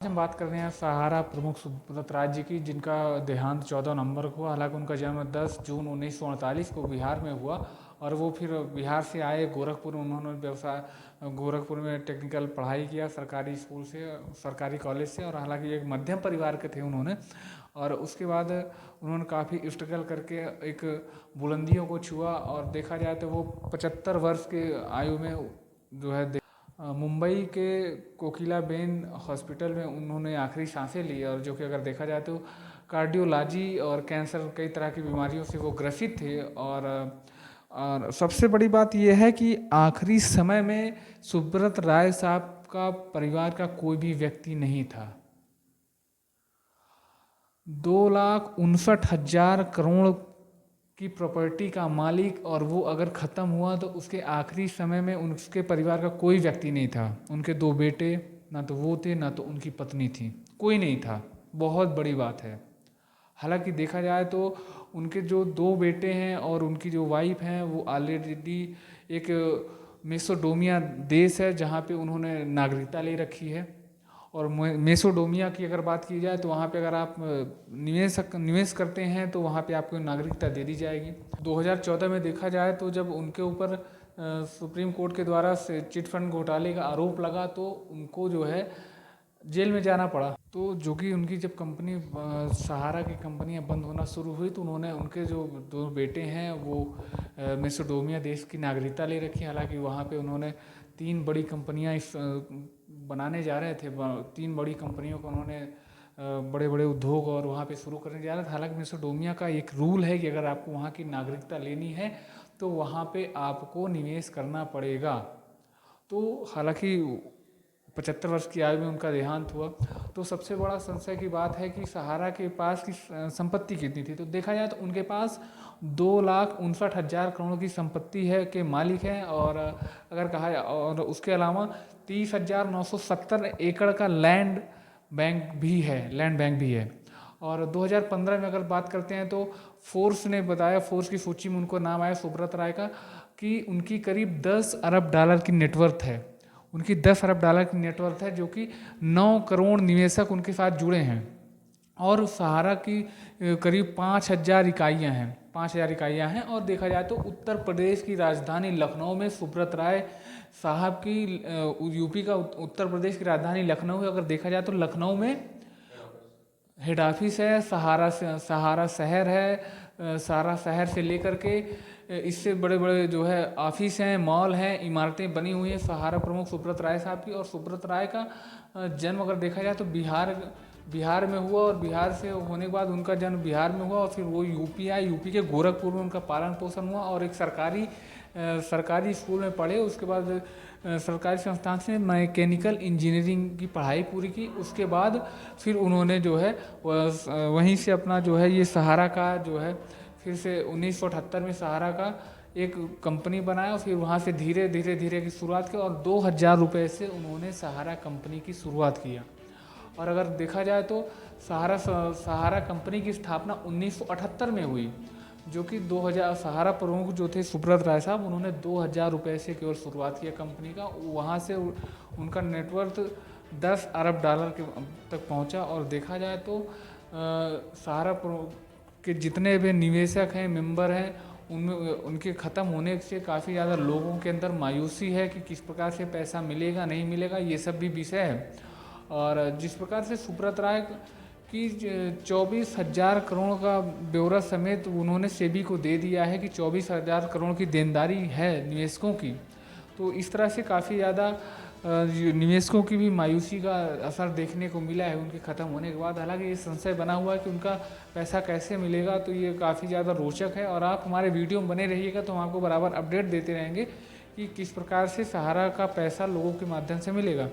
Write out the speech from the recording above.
हम बात कर रहे हैं सहारा प्रमुख सुब्रत राज्य की, जिनका देहांत 14 नवंबर को हुआ। हालांकि उनका जन्म 10 जून 1948 को बिहार में हुआ और वो फिर बिहार से आए गोरखपुर में। उन्होंने व्यवसाय गोरखपुर में टेक्निकल पढ़ाई किया सरकारी स्कूल से, सरकारी कॉलेज से। और हालांकि एक मध्यम परिवार के थे उन्होंने। और उसके बाद उन्होंने काफ़ी स्ट्रगल करके एक बुलंदियों को छुआ। और देखा जाए तो वो 75 वर्ष के आयु में जो है मुंबई के कोकिलाबेन हॉस्पिटल में उन्होंने आखिरी सांसें ली। और जो कि अगर देखा जाए तो कार्डियोलॉजी और कैंसर कई तरह की बीमारियों से वो ग्रसित थे। और सबसे बड़ी बात यह है कि आखिरी समय में सुब्रत राय साहब का परिवार का कोई भी व्यक्ति नहीं था। 2,59,000 करोड़ की प्रॉपर्टी का मालिक, और वो अगर ख़त्म हुआ तो उसके आखिरी समय में उसके परिवार का कोई व्यक्ति नहीं था। उनके 2 बेटे, ना तो वो थे ना तो उनकी पत्नी थी, कोई नहीं था। बहुत बड़ी बात है। हालांकि देखा जाए तो उनके जो 2 बेटे हैं और उनकी जो वाइफ हैं वो ऑलरेडी एक मेसोडोमिया देश है जहाँ पे उन्होंने नागरिकता ले रखी है। और मेसोडोमिया की अगर बात की जाए तो वहाँ पे अगर आप निवेश करते हैं तो वहाँ पे आपको नागरिकता दे दी जाएगी। 2014 में देखा जाए तो जब उनके ऊपर सुप्रीम कोर्ट के द्वारा से चिट फंड घोटाले का आरोप लगा तो उनको जो है जेल में जाना पड़ा। तो जो कि उनकी जब कंपनी सहारा की कंपनियां बंद होना शुरू हुई तो उन्होंने उनके जो 2 बेटे हैं वो मेसोडोमिया देश की नागरिकता ले रखी। हालांकि वहाँ पे उन्होंने 3 बड़ी कंपनियां बनाने जा रहे थे। 3 बड़ी कंपनियों को उन्होंने बड़े बड़े उद्योग और वहाँ पे शुरू करने जा रहे थे। हालांकि मेसोडोमिया का एक रूल है कि अगर आपको वहाँ की नागरिकता लेनी है तो वहाँ पे आपको निवेश करना पड़ेगा। तो हालांकि 75 वर्ष की आयु में उनका देहांत हुआ। तो सबसे बड़ा संशय की बात है कि सहारा के पास की संपत्ति कितनी थी। तो देखा जाए तो उनके पास 2,59,000 करोड़ की संपत्ति है के मालिक हैं। और अगर कहा जाए और उसके अलावा 30,970 एकड़ का लैंड बैंक भी है। और 2015 में अगर बात करते हैं तो फोर्स ने बताया, फोर्स की सूची में उनको नाम आया सुब्रत राय का, कि उनकी करीब 10 अरब डॉलर की नेटवर्थ है। उनकी 10 अरब डॉलर की नेटवर्थ है, जो कि 9 करोड़ निवेशक उनके साथ जुड़े हैं। और सहारा की करीब 5,000 इकाइयाँ हैं, 5,000 इकाइयाँ हैं। और देखा जाए तो उत्तर प्रदेश की राजधानी लखनऊ में सुब्रत राय साहब की यूपी का उत्तर प्रदेश की राजधानी लखनऊ है। अगर देखा जाए तो लखनऊ में हेड ऑफिस है, सहारा शहर है। सहारा शहर से लेकर के इससे बड़े बड़े जो है ऑफिस हैं, मॉल हैं, इमारतें बनी हुई हैं सहारा प्रमुख सुब्रत राय साहब की। और सुब्रत राय का जन्म अगर देखा जाए तो बिहार में हुआ। और बिहार से होने के बाद उनका जन्म बिहार में हुआ और फिर वो यूपी आए। यूपी के गोरखपुर में उनका पालन पोषण हुआ और एक सरकारी स्कूल में पढ़े। उसके बाद सरकारी संस्थान से मैकेनिकल इंजीनियरिंग की पढ़ाई पूरी की। उसके बाद फिर उन्होंने जो है वहीं से अपना जो है ये सहारा का जो है फिर से 1978 में सहारा का एक कंपनी बनाया। फिर वहाँ से धीरे धीरे की शुरुआत की और 2,000 रुपये से उन्होंने सहारा कंपनी की शुरुआत किया। और अगर देखा जाए तो सहारा कंपनी की स्थापना 1978 में हुई, जो कि 2000 सहारा प्रमुख जो थे सुब्रत राय साहब, उन्होंने 2,000 रुपये से केवल शुरुआत किया कंपनी का। वहाँ से उनका नेटवर्थ 10 अरब डॉलर के तक पहुँचा। और देखा जाए तो सहारा के जितने भी निवेशक हैं, मेंबर हैं, उनमें उनके ख़त्म होने से काफ़ी ज़्यादा लोगों के अंदर मायूसी है कि किस प्रकार से पैसा मिलेगा नहीं मिलेगा, ये सब भी विषय है। और जिस प्रकार से सुब्रत राय की 24,000 करोड़ का ब्यौरा समेत उन्होंने सेबी को दे दिया है कि 24,000 करोड़ की देनदारी है निवेशकों की। तो इस तरह से काफ़ी ज़्यादा निवेशकों की भी मायूसी का असर देखने को मिला है उनके ख़त्म होने के बाद। हालांकि ये संशय बना हुआ है कि उनका पैसा कैसे मिलेगा, तो ये काफ़ी ज़्यादा रोचक है। और आप हमारे वीडियो में बने रहिएगा तो हम आपको बराबर अपडेट देते रहेंगे कि किस प्रकार से सहारा का पैसा लोगों के माध्यम से मिलेगा।